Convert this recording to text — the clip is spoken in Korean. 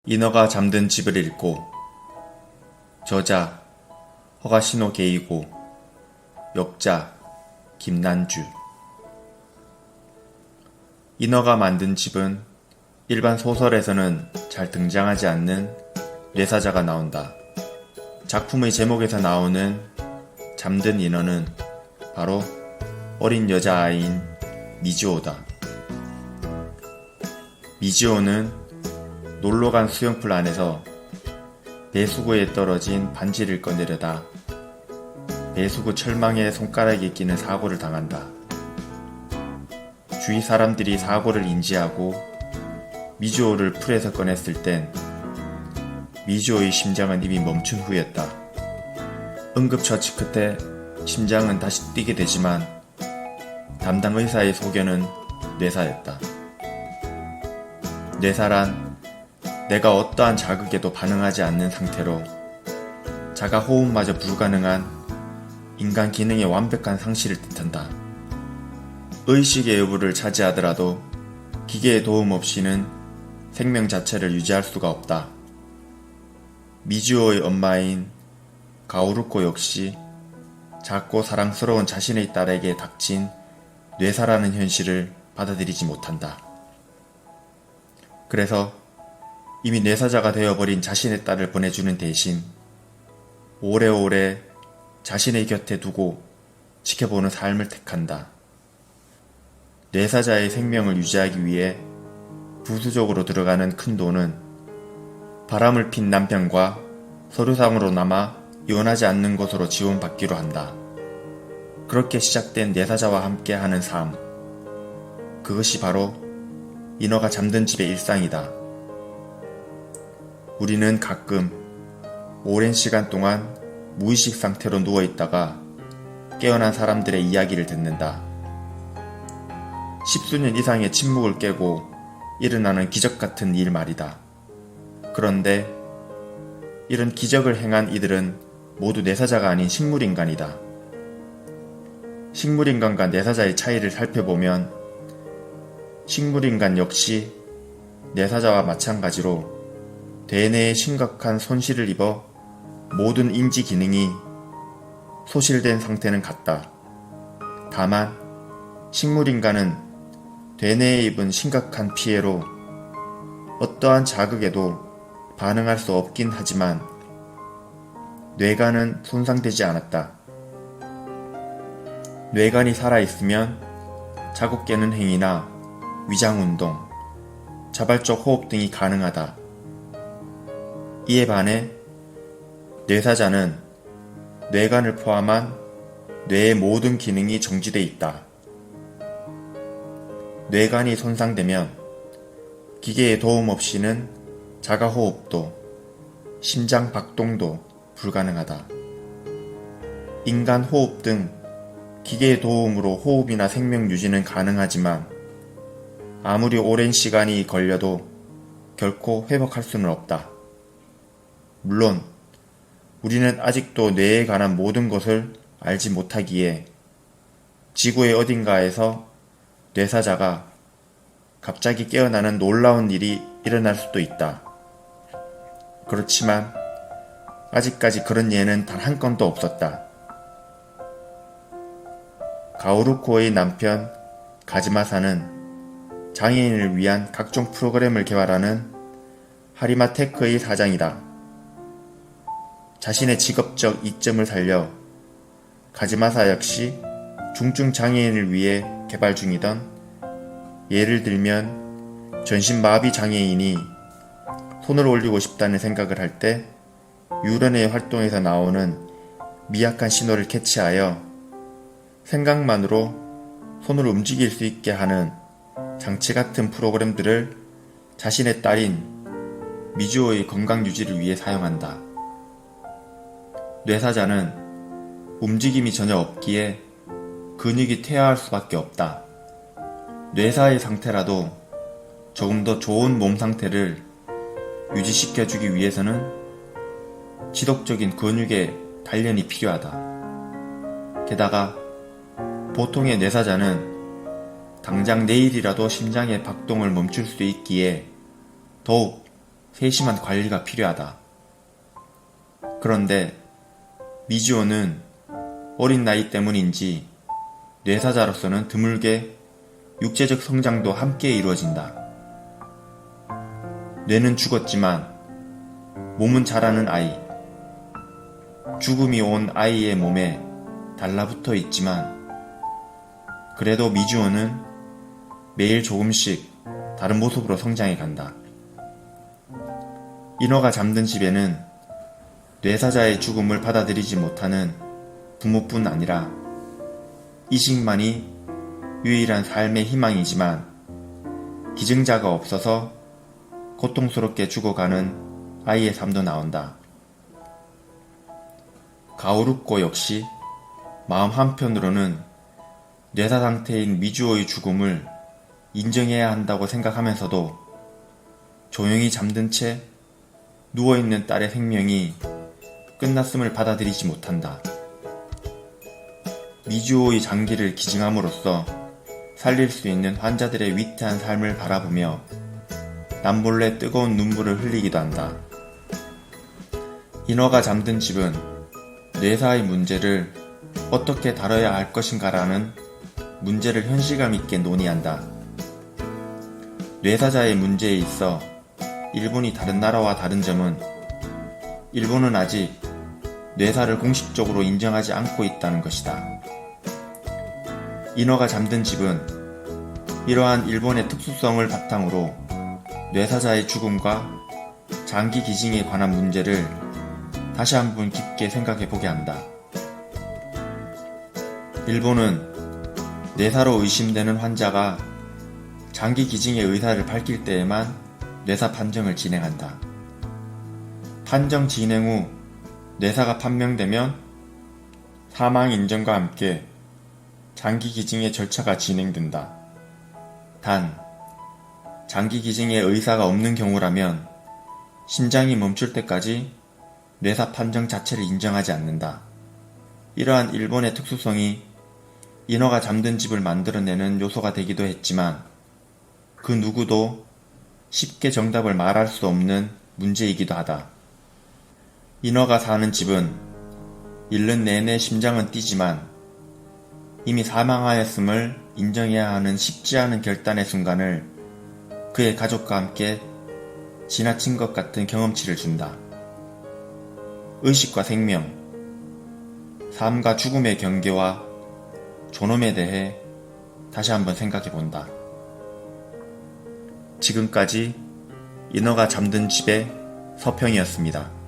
인어가 잠든 집을 읽고. 저자 허가시노 게이고, 역자 김난주. 인어가 만든 집은 일반 소설에서는 잘 등장하지 않는 뇌사자가 나온다. 작품의 제목에서 나오는 잠든 인어는 바로 어린 여자아이인 미즈오다. 미즈오는 놀러간 수영풀 안에서 배수구에 떨어진 반지를 꺼내려다 배수구 철망에 손가락이 끼는 사고를 당한다. 주위 사람들이 사고를 인지하고 미즈오를 풀에서 꺼냈을 땐 미즈오의 심장은 이미 멈춘 후였다. 응급처치 끝에 심장은 다시 뛰게 되지만 담당 의사의 소견은 뇌사였다. 뇌사란 내가 어떠한 자극에도 반응하지 않는 상태로 자가 호흡마저 불가능한 인간 기능의 완벽한 상실을 뜻한다. 의식의 여부를 차지하더라도 기계의 도움 없이는 생명 자체를 유지할 수가 없다. 미즈오의 엄마인 가오루코 역시 작고 사랑스러운 자신의 딸에게 닥친 뇌사라는 현실을 받아들이지 못한다. 그래서 이미 뇌사자가 되어버린 자신의 딸을 보내주는 대신 오래오래 자신의 곁에 두고 지켜보는 삶을 택한다. 뇌사자의 생명을 유지하기 위해 부수적으로 들어가는 큰 돈은 바람을 핀 남편과 서류상으로 남아 이혼하지 않는 것으로 지원받기로 한다. 그렇게 시작된 뇌사자와 함께하는 삶. 그것이 바로 인어가 잠든 집의 일상이다. 우리는 가끔 오랜 시간 동안 무의식 상태로 누워있다가 깨어난 사람들의 이야기를 듣는다. 십수년 이상의 침묵을 깨고 일어나는 기적 같은 일 말이다. 그런데 이런 기적을 행한 이들은 모두 뇌사자가 아닌 식물인간이다. 식물인간과 뇌사자의 차이를 살펴보면 식물인간 역시 뇌사자와 마찬가지로 뇌내에 심각한 손실을 입어 모든 인지 기능이 소실된 상태는 같다. 다만 식물인간은 뇌내에 입은 심각한 피해로 어떠한 자극에도 반응할 수 없긴 하지만 뇌간은 손상되지 않았다. 뇌간이 살아있으면 자국 깨는 행위나 위장운동, 자발적 호흡 등이 가능하다. 이에 반해 뇌사자는 뇌간을 포함한 뇌의 모든 기능이 정지돼 있다. 뇌간이 손상되면 기계의 도움 없이는 자가호흡도 심장 박동도 불가능하다. 인간 호흡 등 기계의 도움으로 호흡이나 생명 유지는 가능하지만 아무리 오랜 시간이 걸려도 결코 회복할 수는 없다. 물론 우리는 아직도 뇌에 관한 모든 것을 알지 못하기에 지구의 어딘가에서 뇌사자가 갑자기 깨어나는 놀라운 일이 일어날 수도 있다. 그렇지만 아직까지 그런 예는 단 한 건도 없었다. 가오루코의 남편 가즈마사는 장애인을 위한 각종 프로그램을 개발하는 하리마테크의 사장이다. 자신의 직업적 이점을 살려 가즈마사 역시 중증 장애인을 위해 개발 중이던, 예를 들면 전신마비 장애인이 손을 올리고 싶다는 생각을 할 때 유런의 활동에서 나오는 미약한 신호를 캐치하여 생각만으로 손을 움직일 수 있게 하는 장치 같은 프로그램들을 자신의 딸인 미즈오의 건강 유지를 위해 사용한다. 뇌사자는 움직임이 전혀 없기에 근육이 퇴화할 수밖에 없다. 뇌사의 상태라도 조금 더 좋은 몸 상태를 유지시켜주기 위해서는 지속적인 근육의 단련이 필요하다. 게다가 보통의 뇌사자는 당장 내일이라도 심장의 박동을 멈출 수 있기에 더욱 세심한 관리가 필요하다. 그런데 미주오는 어린 나이 때문인지 뇌사자로서는 드물게 육체적 성장도 함께 이루어진다. 뇌는 죽었지만 몸은 자라는 아이. 죽음이 온 아이의 몸에 달라붙어 있지만 그래도 미주오는 매일 조금씩 다른 모습으로 성장해 간다. 인어가 잠든 집에는 뇌사자의 죽음을 받아들이지 못하는 부모뿐 아니라 이식만이 유일한 삶의 희망이지만 기증자가 없어서 고통스럽게 죽어가는 아이의 삶도 나온다. 가오루코 역시 마음 한편으로는 뇌사 상태인 미주오의 죽음을 인정해야 한다고 생각하면서도 조용히 잠든 채 누워있는 딸의 생명이 끝났음을 받아들이지 못한다. 미주오의 장기를 기증함으로써 살릴 수 있는 환자들의 위태한 삶을 바라보며 남몰래 뜨거운 눈물을 흘리기도 한다. 인어가 잠든 집은 뇌사의 문제를 어떻게 다뤄야 할 것인가라는 문제를 현실감 있게 논의한다. 뇌사자의 문제에 있어 일본이 다른 나라와 다른 점은 일본은 아직 뇌사를 공식적으로 인정하지 않고 있다는 것이다. 인어가 잠든 집은 이러한 일본의 특수성을 바탕으로 뇌사자의 죽음과 장기 기증에 관한 문제를 다시 한번 깊게 생각해보게 한다. 일본은 뇌사로 의심되는 환자가 장기 기증의 의사를 밝힐 때에만 뇌사 판정을 진행한다. 판정 진행 후 뇌사가 판명되면 사망 인정과 함께 장기 기증의 절차가 진행된다. 단, 장기 기증의 의사가 없는 경우라면 심장이 멈출 때까지 뇌사 판정 자체를 인정하지 않는다. 이러한 일본의 특수성이 인어가 잠든 집을 만들어내는 요소가 되기도 했지만 그 누구도 쉽게 정답을 말할 수 없는 문제이기도 하다. 인어가 사는 집은 읽는 내내 심장은 뛰지만 이미 사망하였음을 인정해야 하는 쉽지 않은 결단의 순간을 그의 가족과 함께 지나친 것 같은 경험치를 준다. 의식과 생명, 삶과 죽음의 경계와 존엄에 대해 다시 한번 생각해 본다. 지금까지 인어가 잠든 집의 서평이었습니다.